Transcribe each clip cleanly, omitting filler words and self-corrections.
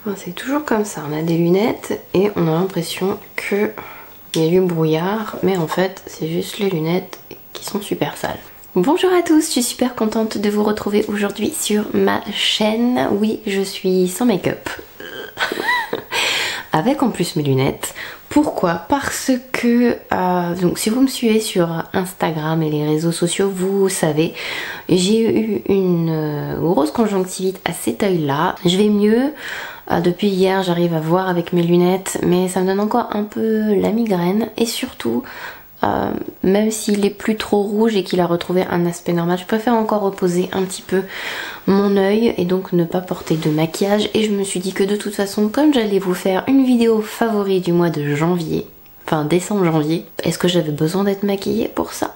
Enfin, c'est toujours comme ça, on a des lunettes et on a l'impression que il y a du brouillard, mais en fait c'est juste les lunettes qui sont super sales. Bonjour à tous, je suis super contente de vous retrouver aujourd'hui sur ma chaîne. Oui, je suis sans make-up. Avec en plus mes lunettes. Pourquoi? Parce que donc si vous me suivez sur Instagram et les réseaux sociaux, vous savez, j'ai eu une grosse conjonctivite à cet œil là. Je vais mieux. Depuis hier j'arrive à voir avec mes lunettes, mais ça me donne encore un peu la migraine. Et surtout même s'il est plus trop rouge et qu'il a retrouvé un aspect normal, je préfère encore reposer un petit peu mon œil et donc ne pas porter de maquillage. Et je me suis dit que de toute façon, comme j'allais vous faire une vidéo favorite du mois de janvier, enfin décembre-janvier, est-ce que j'avais besoin d'être maquillée pour ça?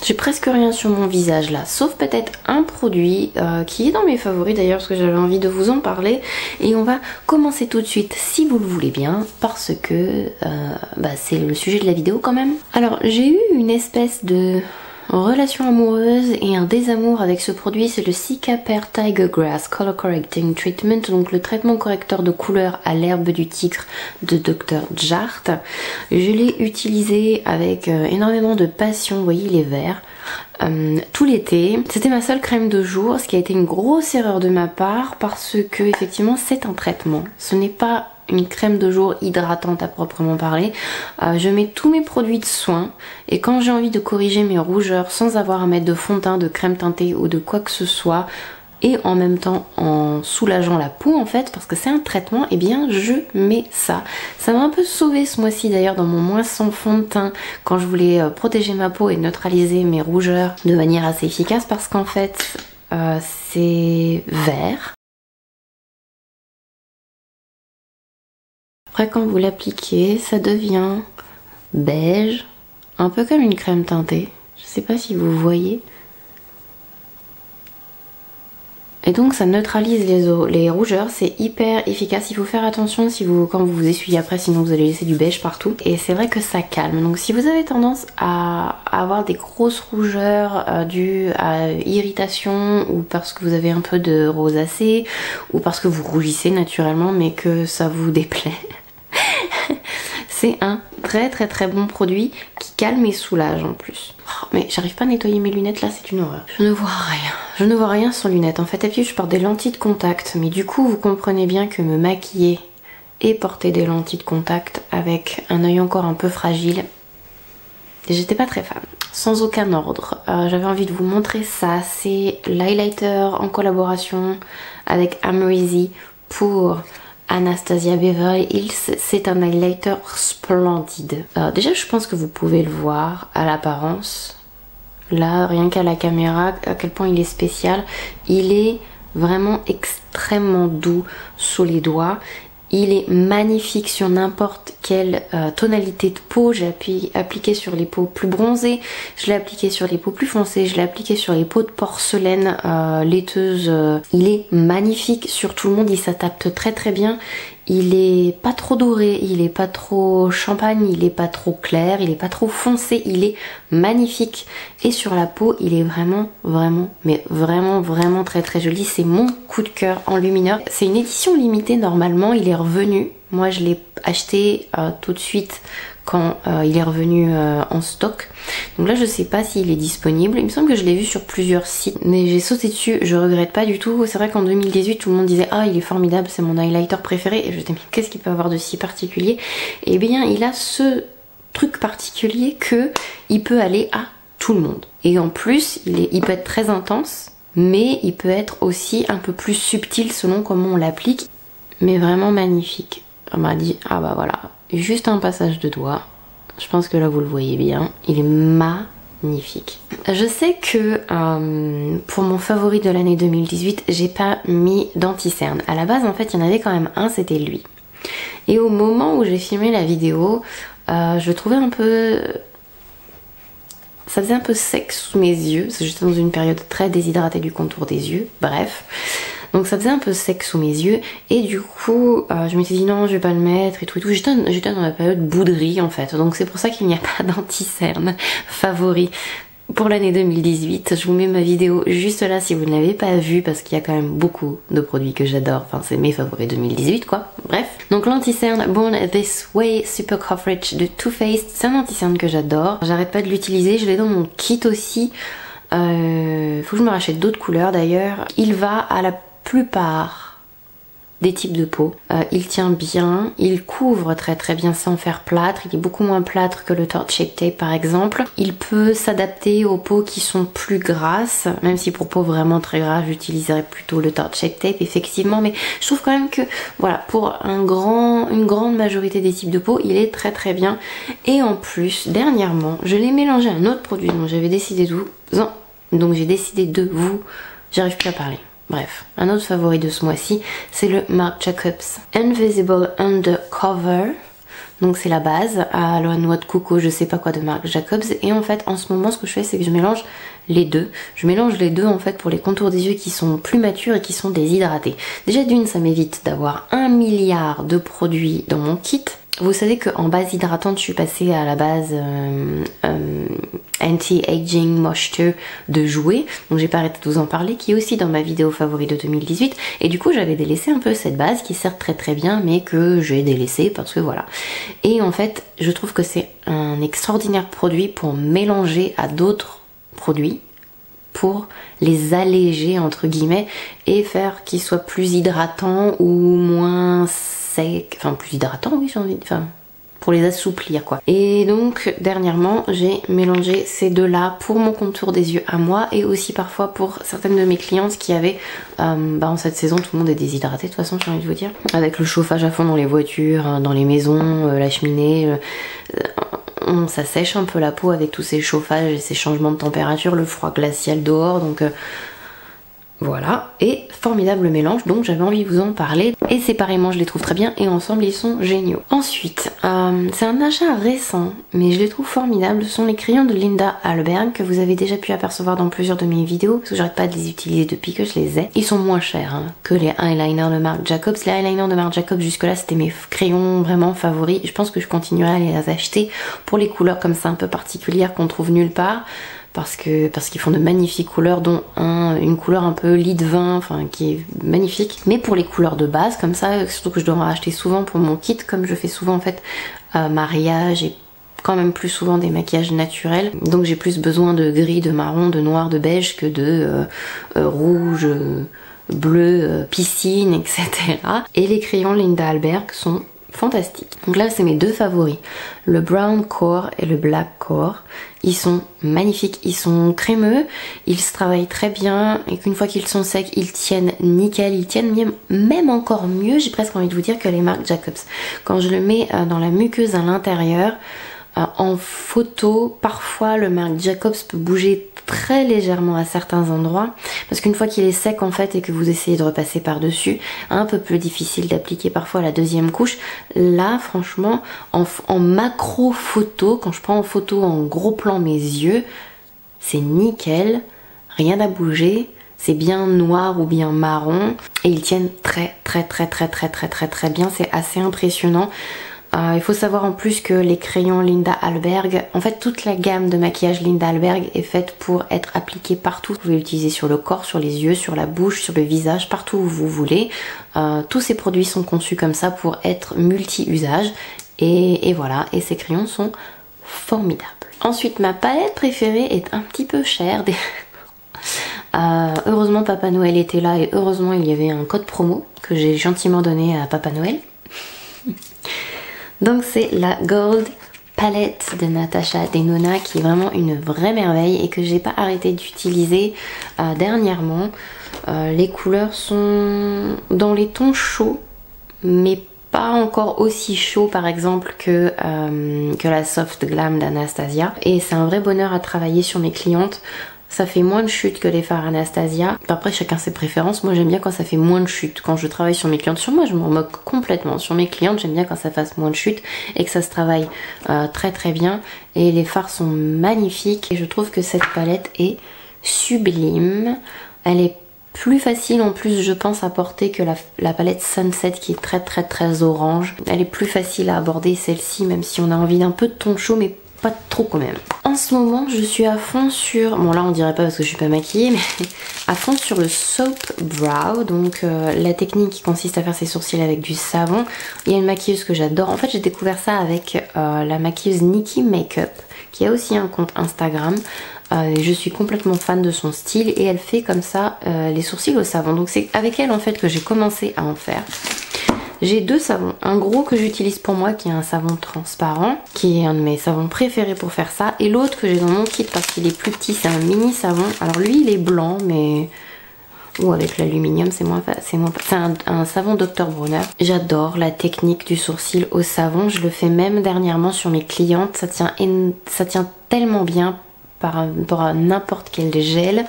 J'ai presque rien sur mon visage là, sauf peut-être un produit qui est dans mes favoris d'ailleurs parce que j'avais envie de vous en parler. Et on va commencer tout de suite si vous le voulez bien, parce que c'est le sujet de la vidéo quand même. Alors j'ai eu une espèce de relation amoureuse et un désamour avec ce produit, c'est le Cicapair Tiger Grass Color Correcting Treatment, donc le traitement correcteur de couleur à l'herbe du tigre de Dr. Jart. Je l'ai utilisé avec énormément de passion, vous voyez il est vert, tout l'été. C'était ma seule crème de jour, ce qui a été une grosse erreur de ma part parce que effectivement c'est un traitement, ce n'est pas une crème de jour hydratante à proprement parler. Je mets tous mes produits de soin et quand j'ai envie de corriger mes rougeurs sans avoir à mettre de fond de teint, de crème teintée ou de quoi que ce soit, et en même temps en soulageant la peau en fait, parce que c'est un traitement, et bien je mets ça. Ça m'a un peu sauvée ce mois-ci d'ailleurs dans mon mois sans fond de teint, quand je voulais protéger ma peau et neutraliser mes rougeurs de manière assez efficace, parce qu'en fait c'est vert. Après quand vous l'appliquez, ça devient beige, un peu comme une crème teintée. Je sais pas si vous voyez. Et donc ça neutralise les rougeurs, c'est hyper efficace. Il faut faire attention quand vous vous essuyez après, sinon vous allez laisser du beige partout. Et c'est vrai que ça calme. Donc si vous avez tendance à avoir des grosses rougeurs dues à irritation, ou parce que vous avez un peu de rosacée, ou parce que vous rougissez naturellement mais que ça vous déplaît, c'est un très bon produit qui calme et soulage en plus. Oh, mais j'arrive pas à nettoyer mes lunettes là, c'est une horreur. Je ne vois rien. Je ne vois rien sans lunettes. En fait, d'habitude je porte des lentilles de contact, mais du coup vous comprenez bien que me maquiller et porter des lentilles de contact avec un œil encore un peu fragile, j'étais pas très fan. Sans aucun ordre, j'avais envie de vous montrer ça. C'est l'highlighter en collaboration avec Amrezy pour Anastasia Beverly Hills. C'est un highlighter splendide. Déjà je pense que vous pouvez le voir à l'apparence. Là, rien qu'à la caméra, à quel point il est spécial. Il est vraiment extrêmement doux sous les doigts. Il est magnifique sur n'importe quelle tonalité de peau. J'ai appliqué sur les peaux plus bronzées, je l'ai appliqué sur les peaux plus foncées, je l'ai appliqué sur les peaux de porcelaine laiteuse. Il est magnifique sur tout le monde, il s'adapte très bien. Il est pas trop doré, il est pas trop champagne, il est pas trop clair, il est pas trop foncé, il est magnifique. Et sur la peau, il est vraiment très joli. C'est mon coup de cœur en lumineur. C'est une édition limitée normalement, il est revenu. Moi je l'ai acheté tout de suite quand il est revenu en stock. Donc là je sais pas s'il est disponible, il me semble que je l'ai vu sur plusieurs sites, mais j'ai sauté dessus, je regrette pas du tout. C'est vrai qu'en 2018 tout le monde disait ah il est formidable, c'est mon highlighter préféré, et je me disais mais qu'est-ce qu'il peut avoir de si particulier? Et bien il a ce truc particulier que il peut aller à tout le monde. Et en plus il peut être très intense, mais il peut être aussi un peu plus subtil selon comment on l'applique, mais vraiment magnifique. On m'a dit ah bah voilà, juste un passage de doigt, je pense que là vous le voyez bien, il est magnifique. Je sais que pour mon favori de l'année 2018 j'ai pas mis d'anti-cerne. À la base en fait il y en avait quand même un, c'était lui. Et au moment où j'ai filmé la vidéo, je le trouvais un peu... ça faisait un peu sec sous mes yeux, parce que j'étais dans une période très déshydratée du contour des yeux, bref. Donc ça faisait un peu sec sous mes yeux, et du coup je m'étais dit non je vais pas le mettre et tout. J'étais dans la période bouderie en fait, donc c'est pour ça qu'il n'y a pas d'anti-cerne favori. pour l'année 2018. Je vous mets ma vidéo juste là si vous ne l'avez pas vue parce qu'il y a quand même beaucoup de produits que j'adore. Enfin, c'est mes favoris 2018 quoi. Bref. Donc l'anti-cerne Born This Way Super Coverage de Too Faced, c'est un anti-cerne que j'adore. J'arrête pas de l'utiliser, je l'ai dans mon kit aussi. Faut que je me rachète d'autres couleurs d'ailleurs. Il va à la plupart des types de peau. Il tient bien, il couvre très très bien sans faire plâtre, il est beaucoup moins plâtre que le Tarte Shape Tape par exemple. Il peut s'adapter aux peaux qui sont plus grasses, même si pour peau vraiment très grasse j'utiliserais plutôt le Tarte Shape Tape effectivement, mais je trouve quand même que voilà, pour une grande majorité des types de peau, il est très très bien. Et en plus, dernièrement, je l'ai mélangé à un autre produit dont j'avais décidé de vous, j'arrive plus à parler. Bref, un autre favori de ce mois-ci, c'est le Marc Jacobs Invisible Undercover. Donc c'est la base à la noix de coco, je sais pas quoi de Marc Jacobs. Et en fait, en ce moment, ce que je fais, c'est que je mélange les deux. Je mélange les deux en fait pour les contours des yeux qui sont plus matures et qui sont déshydratés. Déjà d'une, ça m'évite d'avoir 1 milliard de produits dans mon kit. Vous savez qu'en base hydratante, je suis passée à la base Anti-Aging Moisture de Jouer. Donc j'ai pas arrêté de vous en parler, qui est aussi dans ma vidéo favori de 2018. Et du coup, j'avais délaissé un peu cette base qui sert très très bien, mais que j'ai délaissé parce que voilà. Et en fait, je trouve que c'est un extraordinaire produit pour mélanger à d'autres produits, pour les alléger entre guillemets et faire qu'ils soient plus hydratants ou moins sec, enfin plus hydratant, oui j'ai envie de, enfin pour les assouplir quoi. Et donc dernièrement j'ai mélangé ces deux là pour mon contour des yeux à moi et aussi parfois pour certaines de mes clientes qui avaient en cette saison tout le monde est déshydraté de toute façon, j'ai envie de vous dire, avec le chauffage à fond dans les voitures, dans les maisons, la cheminée, ça sèche un peu la peau avec tous ces chauffages et ces changements de température, le froid glacial dehors, donc voilà, et formidable mélange, donc j'avais envie de vous en parler. Et séparément je les trouve très bien et ensemble ils sont géniaux. Ensuite, c'est un achat récent, mais je les trouve formidables. Ce sont les crayons de Linda Hallberg que vous avez déjà pu apercevoir dans plusieurs de mes vidéos, parce que j'arrête pas de les utiliser depuis que je les ai. Ils sont moins chers que les eyeliners de Marc Jacobs. Les eyeliners de Marc Jacobs jusque là c'était mes crayons vraiment favoris. Je pense que je continuerai à les acheter pour les couleurs comme ça un peu particulières qu'on trouve nulle part. Parce qu'ils font de magnifiques couleurs, dont une couleur un peu lit de vin, enfin qui est magnifique. Mais pour les couleurs de base, comme ça, surtout que je dois en racheter souvent pour mon kit, comme je fais souvent en fait mariage et quand même plus souvent des maquillages naturels. Donc j'ai plus besoin de gris, de marron, de noir, de beige que de rouge, bleu, piscine, etc. Et les crayons Linda Hallberg sont fantastiques. Donc là c'est mes deux favoris, le brown core et le black core. Ils sont magnifiques, ils sont crémeux, ils se travaillent très bien et qu'une fois qu'ils sont secs ils tiennent nickel, ils tiennent même encore mieux, j'ai presque envie de vous dire, que les Marc Jacobs. Quand je le mets dans la muqueuse à l'intérieur, en photo, parfois le Marc Jacobs peut bouger très légèrement à certains endroits parce qu'une fois qu'il est sec en fait et que vous essayez de repasser par dessus, un peu plus difficile d'appliquer parfois la deuxième couche. Là franchement en macro photo, quand je prends en photo en gros plan mes yeux, c'est nickel, rien à bouger, c'est bien noir ou bien marron et ils tiennent très bien, c'est assez impressionnant. Il faut savoir en plus que les crayons Linda Hallberg, en fait toute la gamme de maquillage Linda Hallberg est faite pour être appliquée partout. Vous pouvez l'utiliser sur le corps, sur les yeux, sur la bouche, sur le visage, partout où vous voulez. Tous ces produits sont conçus comme ça pour être multi-usage. Et voilà, et ces crayons sont formidables. Ensuite, ma palette préférée est un petit peu chère. Heureusement Papa Noël était là et heureusement il y avait un code promo que j'ai gentiment donné à Papa Noël. Donc c'est la Gold Palette de Natasha Denona qui est vraiment une vraie merveille et que j'ai pas arrêté d'utiliser dernièrement. Les couleurs sont dans les tons chauds mais pas encore aussi chaud par exemple que la Soft Glam d'Anastasia. Et c'est un vrai bonheur à travailler sur mes clientes. Ça fait moins de chutes que les fards Anastasia. Après chacun ses préférences, moi j'aime bien quand ça fait moins de chutes. Quand je travaille sur mes clientes, sur moi je m'en moque complètement. Sur mes clientes j'aime bien quand ça fasse moins de chutes et que ça se travaille très bien. Et les fards sont magnifiques et je trouve que cette palette est sublime. Elle est plus facile en plus je pense à porter que la palette Sunset qui est très orange. Elle est plus facile à aborder celle-ci même si on a envie d'un peu de ton chaud mais pas trop quand même. En ce moment je suis à fond sur, bon là on dirait pas parce que je suis pas maquillée, mais à fond sur le Soap Brow, donc la technique qui consiste à faire ses sourcils avec du savon. Il y a une maquilleuse que j'adore, en fait j'ai découvert ça avec la maquilleuse Nikki Makeup qui a aussi un compte Instagram. Je suis complètement fan de son style et elle fait comme ça les sourcils au savon, donc c'est avec elle en fait que j'ai commencé à en faire. J'ai deux savons, un gros que j'utilise pour moi qui est un savon transparent, qui est un de mes savons préférés pour faire ça, et l'autre que j'ai dans mon kit parce qu'il est plus petit, c'est un mini savon. Alors lui il est blanc mais... ou avec l'aluminium c'est moins... c'est un savon Dr Bronner. J'adore la technique du sourcil au savon, je le fais même dernièrement sur mes clientes, ça tient tellement bien par rapport à n'importe quel gel.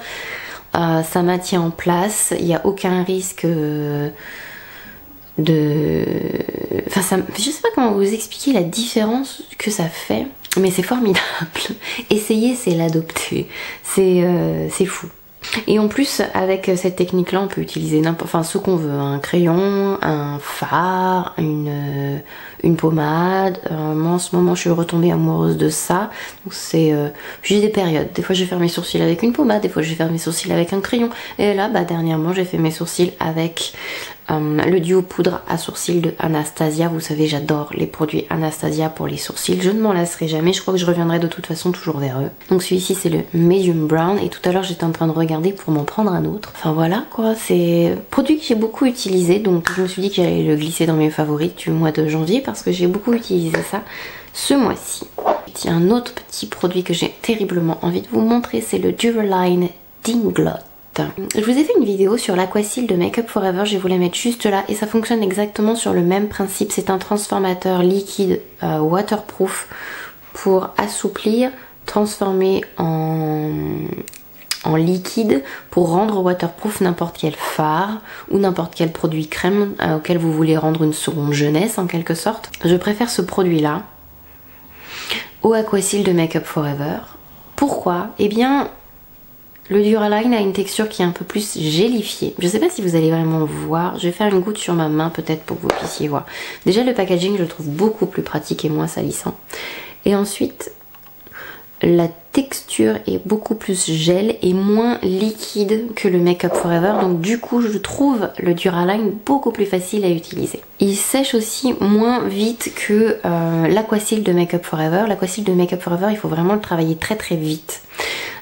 Ça maintient en place, il n'y a aucun risque... Enfin, je sais pas comment vous expliquer la différence que ça fait, mais c'est formidable. Essayez, c'est l'adopter. C'est fou. Et en plus, avec cette technique-là, on peut utiliser ce qu'on veut. Un crayon, un fard, une pommade. Moi, en ce moment, je suis retombée amoureuse de ça. Donc, j'ai des périodes. Des fois, je vais faire mes sourcils avec une pommade. Des fois, je vais faire mes sourcils avec un crayon. Et là, dernièrement, j'ai fait mes sourcils avec le duo poudre à sourcils de Anastasia. Vous savez, j'adore les produits Anastasia pour les sourcils. Je ne m'en lasserai jamais. Je crois que je reviendrai de toute façon toujours vers eux. Donc celui-ci, c'est le Medium Brown. Et tout à l'heure, j'étais en train de regarder pour m'en prendre un autre. Enfin voilà quoi, c'est un produit que j'ai beaucoup utilisé. Donc je me suis dit que j'allais le glisser dans mes favoris du mois de janvier parce que j'ai beaucoup utilisé ça ce mois-ci. Il y a un autre petit produit que j'ai terriblement envie de vous montrer. C'est le Duraline Dinglot. Je vous ai fait une vidéo sur l'Aquasil de Make Up For Ever, je vais vous la mettre juste là et ça fonctionne exactement sur le même principe. C'est un transformateur liquide waterproof pour assouplir, transformer en liquide pour rendre waterproof n'importe quel fard ou n'importe quel produit crème auquel vous voulez rendre une seconde jeunesse en quelque sorte. Je préfère ce produit là au Aquasil de Make Up For Ever. Pourquoi? Eh bien, le Duraline a une texture qui est un peu plus gélifiée. Je sais pas si vous allez vraiment voir. Je vais faire une goutte sur ma main peut-être pour que vous puissiez voir. Déjà le packaging je le trouve beaucoup plus pratique et moins salissant. Et ensuite la texture est beaucoup plus gel et moins liquide que le Make Up For Ever. Donc du coup je trouve le Duraline beaucoup plus facile à utiliser. Il sèche aussi moins vite que l'Aquasil de Make Up For Ever. L'Aquasil de Make Up For Ever il faut vraiment le travailler très très vite.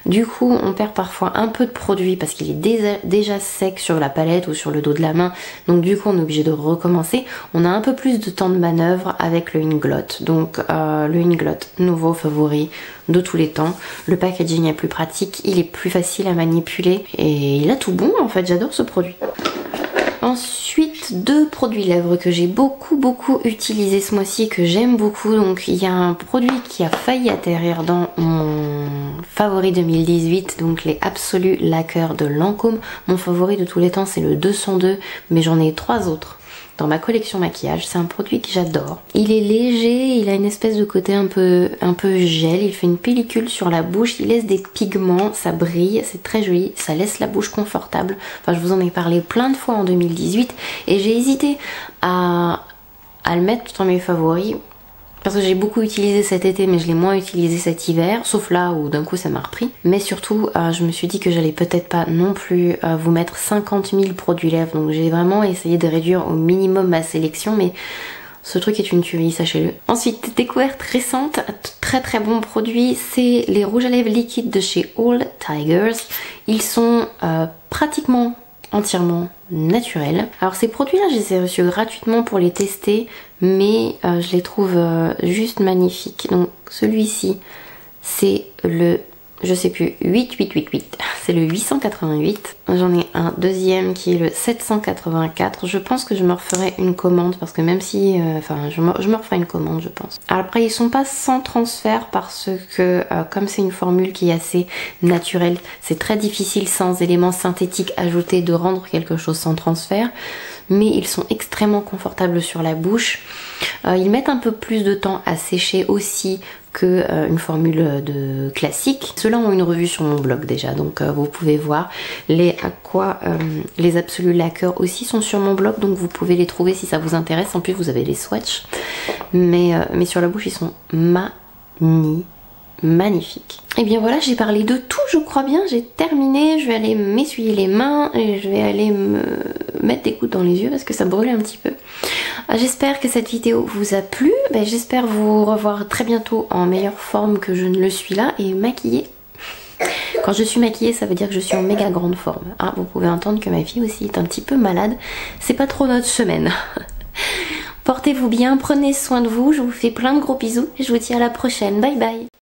Du coup on perd parfois un peu de produit parce qu'il est déjà sec sur la palette ou sur le dos de la main, donc du coup on est obligé de recommencer. On a un peu plus de temps de manœuvre avec le Inglot, donc le Inglot nouveau favori de tous les temps. Le packaging est plus pratique, il est plus facile à manipuler et il a tout bon en fait, j'adore ce produit. Ensuite, deux produits lèvres que j'ai beaucoup utilisé ce mois-ci, que j'aime beaucoup. Donc il y a un produit qui a failli atterrir dans mon favori 2018, donc les Absolu Lacquer de Lancôme. Mon favori de tous les temps c'est le 202, mais j'en ai trois autres dans ma collection maquillage. C'est un produit que j'adore. Il est léger, il a une espèce de côté un peu gel, il fait une pellicule sur la bouche, il laisse des pigments, ça brille, c'est très joli, ça laisse la bouche confortable. Enfin je vous en ai parlé plein de fois en 2018 et j'ai hésité à le mettre dans mes favoris parce que j'ai beaucoup utilisé cet été mais je l'ai moins utilisé cet hiver, sauf là où d'un coup ça m'a repris. Mais surtout je me suis dit que j'allais peut-être pas non plus vous mettre 50 000 produits lèvres, donc j'ai vraiment essayé de réduire au minimum ma sélection, mais ce truc est une tuerie, sachez-le. Ensuite, découverte récente, très bon produit, c'est les rouges à lèvres liquides de chez All Tigers. Ils sont pratiquement entièrement naturels. Alors ces produits là je les ai reçus gratuitement pour les tester, mais je les trouve juste magnifiques. Donc celui-ci c'est le, je sais plus, 8888, c'est le 888. J'en ai un deuxième qui est le 784. Je pense que je me referai une commande parce que même si, je me referai une commande je pense. Alors après ils sont pas sans transfert parce que comme c'est une formule qui est assez naturelle, c'est très difficile sans éléments synthétiques ajoutés de rendre quelque chose sans transfert. Mais ils sont extrêmement confortables sur la bouche. Ils mettent un peu plus de temps à sécher aussi que une formule de classique. Ceux-là ont une revue sur mon blog déjà, donc vous pouvez voir. Les Absolu Lacquer aussi sont sur mon blog, donc vous pouvez les trouver si ça vous intéresse. En plus vous avez les swatchs, mais sur la bouche ils sont magnifiques. magnifique. Et bien voilà, j'ai parlé de tout, je crois bien, j'ai terminé. Je vais aller m'essuyer les mains et je vais aller me mettre des gouttes dans les yeux parce que ça brûle un petit peu. J'espère que cette vidéo vous a plu. J'espère vous revoir très bientôt en meilleure forme que je ne le suis là et maquillée. Quand je suis maquillée, ça veut dire que je suis en méga grande forme. Ah, vous pouvez entendre que ma fille aussi est un petit peu malade. C'est pas trop notre semaine. Portez-vous bien, prenez soin de vous. Je vous fais plein de gros bisous et je vous dis à la prochaine. Bye bye.